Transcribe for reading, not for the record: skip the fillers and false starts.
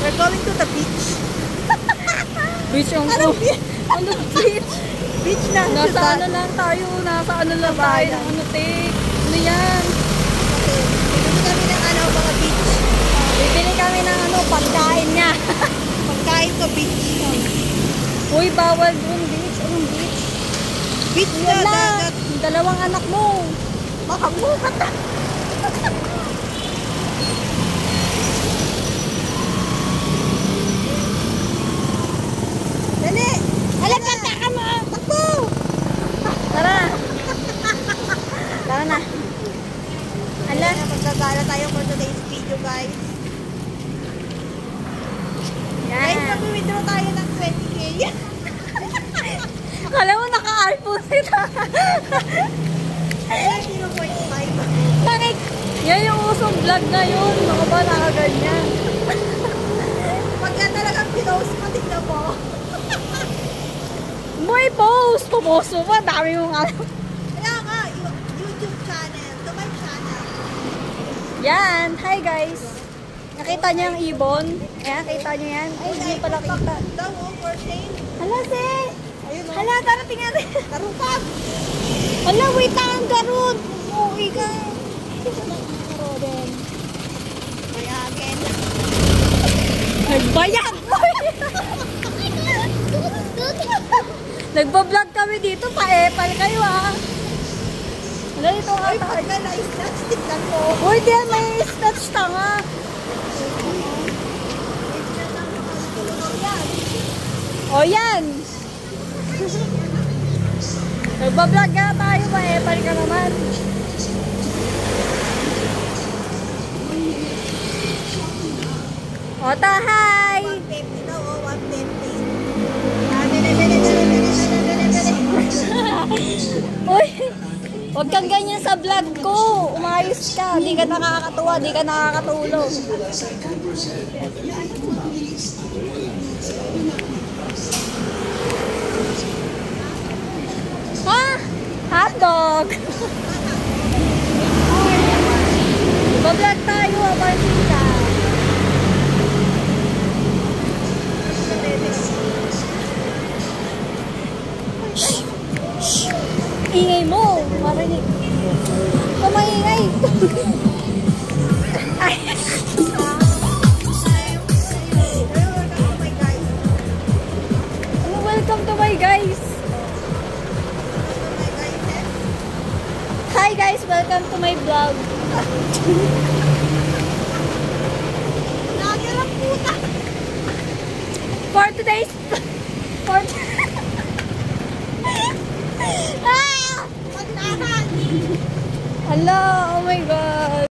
We're going to the beach. Beach yung Anong beach? Anong beach? Beach na. Nasa ano lang tayo. Nasa ano lang tayo. Ano, te? Ano yan? Okay. Bibili kami ng ano, mga beach. Bibili kami ng ano, pagkain niya. Pagkain ko beach. Uy, bawal dun. Beach. Anong beach? Beach na, Wala. dagat. Yung dalawang anak mo. Makamukat na. Dali! Alam, kanta ka mo! Takbo! Tara! Tara na. Ala, magkagala tayo for today's video, guys. Guys, Yan. mag-withdraw tayo ng 20k. Kala mo naka-iPhone sila. Ay, 0.5. Bakit? Yan yung usong vlog ngayon. Mga ba nakaganyan? Pag yan talagang pinost mo, tignan mo. May post! Pupost mo pa. Dami mong alam. Kaya nga, YouTube channel. To my channel. Yan. Hi guys. Nakita niyo yung ibon? Ayan, kita niyo yan. Ay, hindi pala kita. Daw, for sale. Hala, se! Ayun, oh. Hala, darating nga rin. Karupag. Hala, wait lang, garun! Uwi ka. Bayagin. Nagbayad! Nagbablog kami dito, pa-epal kayo ah. Wala dito nga Ay, tayo. pag na na-snatch, tignan mo. Uy, di may snatch tanga. O yan. Nagbablog nga tayo, pa-epal ka naman. Ota, hi! 150 daw, oh, 150. Uy, huwag kang ganyan sa vlog ko. Umayos ka. Di ka nakakatuwa, di ka nakakatulog. Ha? Hotdog! Ba-vlog tayo, aparsin ka. Ingay mo, marinig. Kumaingay. Ay. Welcome to my guys. Hi guys, welcome to my vlog. Lagi lang puta. For today's Paglakan. Hello, oh my god.